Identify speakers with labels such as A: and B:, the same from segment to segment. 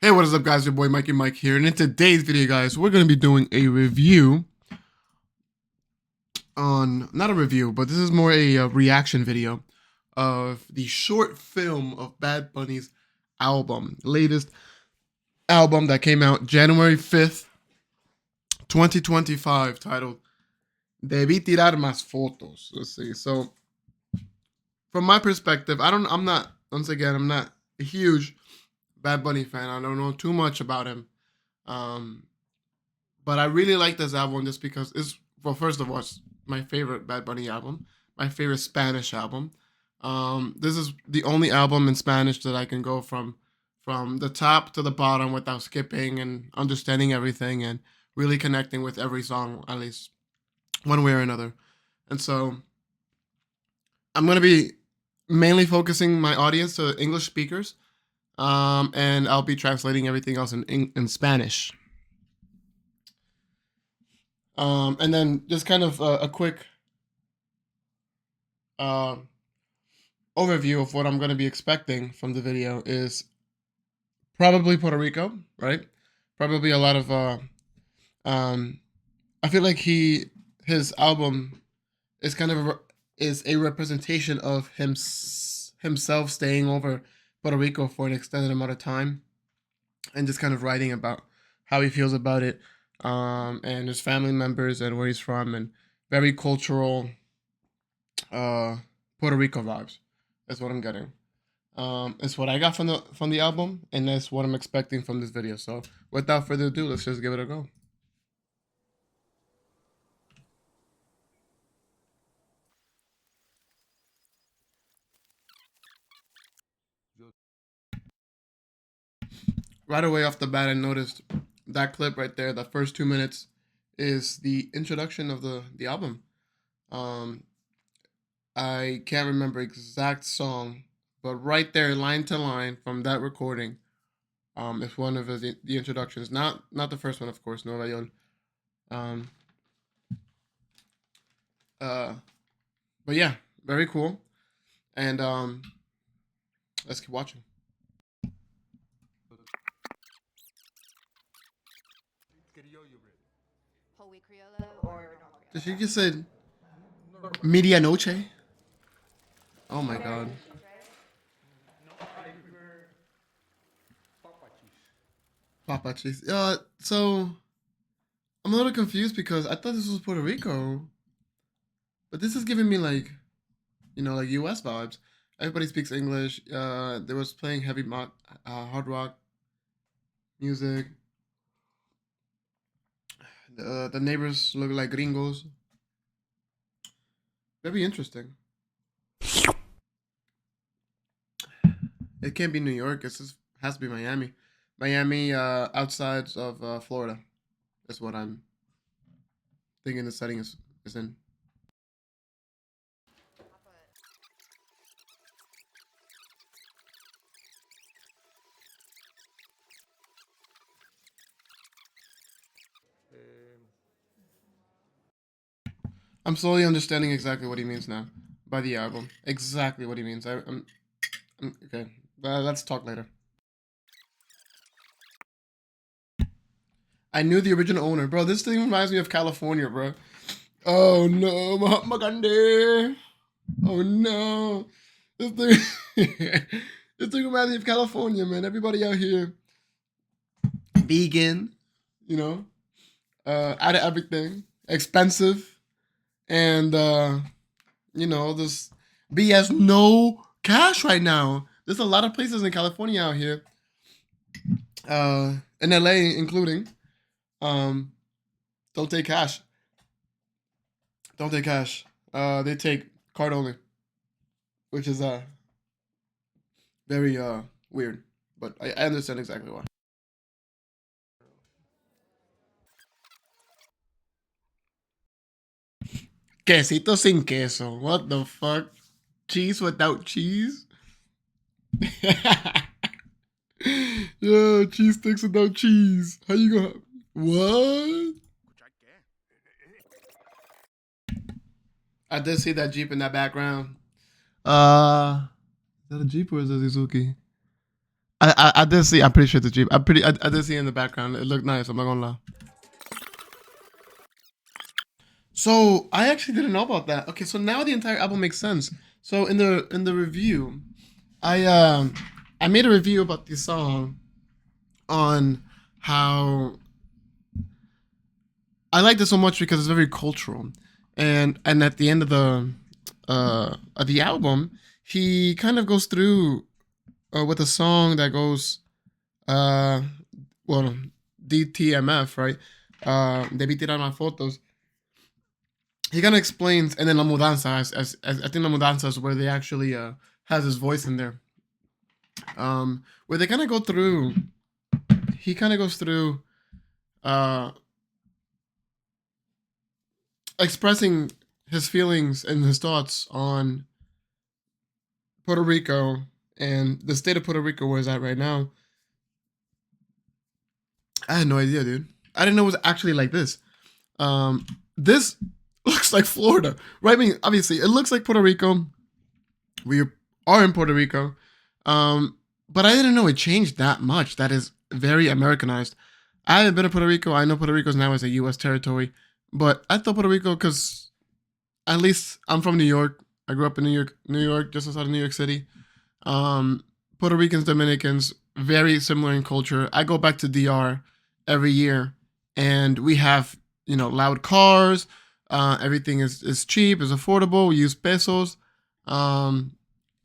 A: Hey, what is up, guys? Your boy Mikey Mike here, and in today's video, guys, we're going to be doing a review on, not a review, but this is more a reaction video of the short film of Bad Bunny's album, latest album that came out January 5th, 2025, titled Debí TiRAR MÁS FOToS. Let's see. So, from my perspective, I'm not a huge Bad Bunny fan. I don't know too much about him. But I really like this album just because first of all, it's my favorite Bad Bunny album, my favorite Spanish album. This is the only album in Spanish that I can go from the top to the bottom without skipping and understanding everything and really connecting with every song, at least one way or another. And so I'm going to be mainly focusing my audience to English speakers. And I'll be translating everything else in Spanish. And then just kind of a quick overview of what I'm going to be expecting from the video is probably Puerto Rico, right? Probably a lot of, I feel like his album is kind of is a representation of himself staying over Puerto Rico for an extended amount of time and just kind of writing about how he feels about it, and his family members and where he's from, and very cultural Puerto Rico vibes. That's what I'm getting. It's what I got from the album, and that's what I'm expecting from this video. So without further ado, let's just give it a go. Right away off the bat, I noticed that clip right there. The first 2 minutes is the introduction of the album. I can't remember exact song, but right there, line to line from that recording, is one of the introductions. Not the first one, of course, Nueva York. But yeah, very cool. And let's keep watching. Did she just say medianoche? Oh my god. Papa cheese. So I'm a little confused because I thought this was Puerto Rico, but this is giving me like US vibes. Everybody speaks English. They was playing hard rock music. The neighbors look like gringos. Very interesting. It can't be New York. It has to be Miami. Miami, outside of Florida. That's what I'm thinking the setting is in. I'm slowly understanding exactly what he means now by the album. Exactly what he means. I'm okay. Let's talk later. I knew the original owner, bro. This thing reminds me of California, bro. Oh no, Mahatma Gandhi. Oh no, this thing, this thing reminds me of California, man. Everybody out here, vegan, out of everything, expensive. And this BS no cash right now. There's a lot of places in California out here, in LA including, don't take cash. Don't take cash. They take card only, which is very weird, but I understand exactly why. Quesito sin queso. What the fuck? Cheese without cheese? Yo, cheese sticks without cheese. How you gonna... What? I did see that Jeep in that background. Is that a Jeep or is it a Suzuki? I did see. I'm pretty sure it's a Jeep. I did see it in the background. It looked nice. I'm not gonna lie. So I actually didn't know about that. Okay, so now the entire album makes sense. So in the review, I made a review about the song on how I liked it so much because it's very cultural, and at the end of the album, he kind of goes through with a song that goes uh well DTMF, right? Debí tirar más fotos. He kind of explains, and then La Mudanza, as I think La Mudanza is where they actually has his voice in there. Where they kind of go through, he kind of goes through uh, expressing his feelings and his thoughts on Puerto Rico and the state of Puerto Rico where it's at right now. I had no idea, dude. I didn't know it was actually like this. This looks like Florida, right? I mean, obviously, it looks like Puerto Rico. We are in Puerto Rico. But I didn't know it changed that much. That is very Americanized. I haven't been to Puerto Rico. I know Puerto Rico is now as a U.S. territory. But I thought Puerto Rico because at least I'm from New York. I grew up in New York, just outside of New York City. Puerto Ricans, Dominicans, very similar in culture. I go back to DR every year, and we have loud cars. Everything is cheap, is affordable. We use pesos,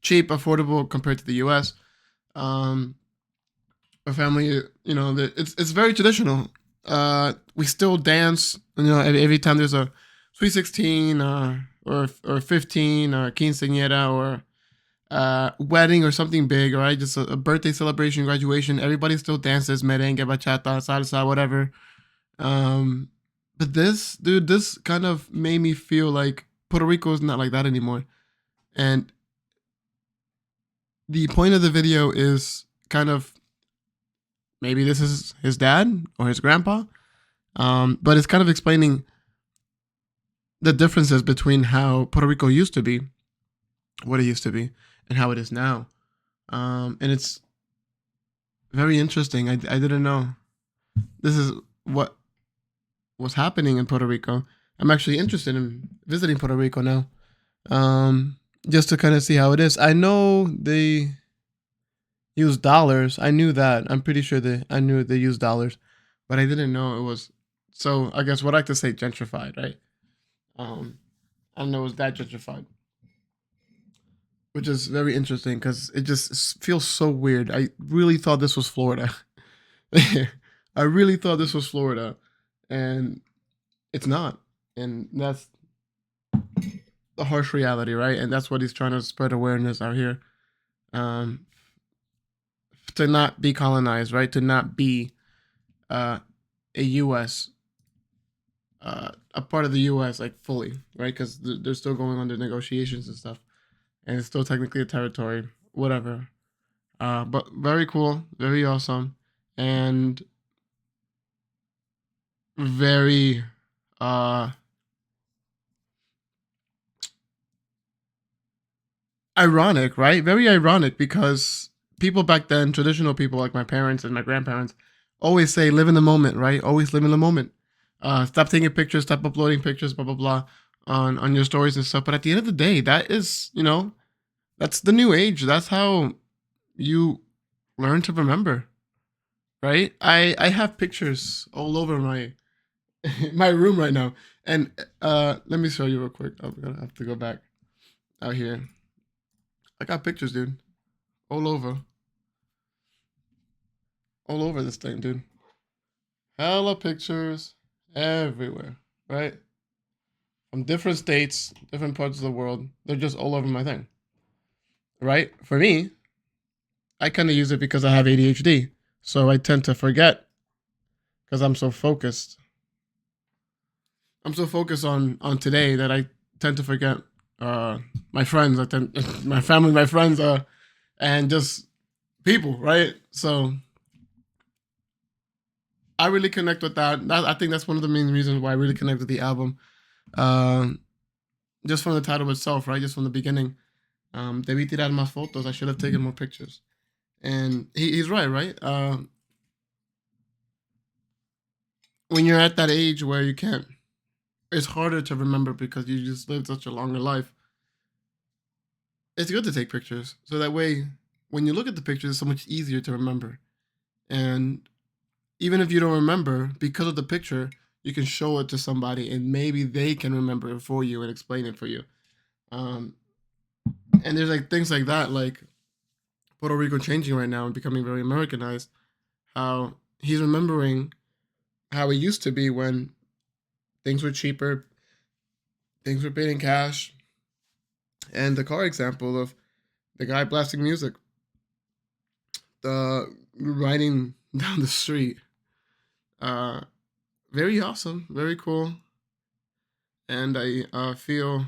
A: cheap, affordable compared to the U.S. A family, it's very traditional. We still dance, every time there's a Sweet 16 or 15 or quinceañera or wedding or something big, right? Just a birthday celebration, graduation. Everybody still dances merengue, bachata, salsa, whatever. But this kind of made me feel like Puerto Rico is not like that anymore. And the point of the video is kind of maybe this is his dad or his grandpa, but it's kind of explaining the differences between how Puerto Rico used to be, what it used to be, and how it is now. And it's very interesting. I didn't know this is what was happening in Puerto Rico. I'm actually interested in visiting Puerto Rico now, just to kind of see how it is. I know they use dollars. I knew that. I'm pretty sure I knew they use dollars, but I didn't know it was. So I guess what I like to say gentrified, right? I don't know it was that gentrified, which is very interesting because it just feels so weird. I really thought this was Florida. I really thought this was Florida, and it's not. And that's the harsh reality, right? And that's what he's trying to spread awareness out here. To not be colonized, right? To not be a U.S. A part of the U.S. like fully, right? Because they're still going under negotiations and stuff, and it's still technically a territory, whatever. But very cool, very awesome, and very ironic, right? Very ironic because people back then, traditional people like my parents and my grandparents, always say live in the moment, right? Always live in the moment. Stop taking pictures, stop uploading pictures, blah blah blah, on your stories and stuff. But at the end of the day, that is, that's the new age. That's how you learn to remember, right? I have pictures all over my my room right now, and let me show you real quick. I'm gonna have to go back out here. I got pictures, dude, all over this thing, dude. Hella pictures everywhere, right? From different states, different parts of the world. They're just all over my thing, right? For me, I kind of use it because I have ADHD, so I tend to forget because I'm so focused. I'm so focused on today that I tend to forget my friends. I tend my family, my friends, and just people, right? So I really connect with that. I think that's one of the main reasons why I really connect with the album. Um, just from the title itself, right? Just from the beginning. Debí tirar más fotos. I should have taken more pictures. And he's right, right? When you're at that age where you can't, it's harder to remember because you just lived such a longer life. It's good to take pictures. So that way, when you look at the pictures, it's so much easier to remember. And even if you don't remember, because of the picture, you can show it to somebody and maybe they can remember it for you and explain it for you. Um, and there's like things like that, like Puerto Rico changing right now and becoming very Americanized. How he's remembering how it used to be when things were cheaper, things were paid in cash, and the car example of the guy blasting music, the riding down the street. Uh, Very awesome, very cool, and I feel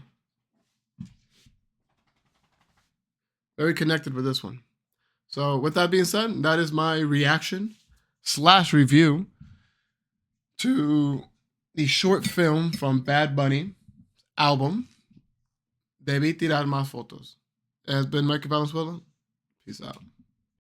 A: very connected with this one. So, with that being said, that is my reaction slash review to the short film from Bad Bunny album, Debí Tirar Más Fotos. It has been Mike Valenzuela. Peace out.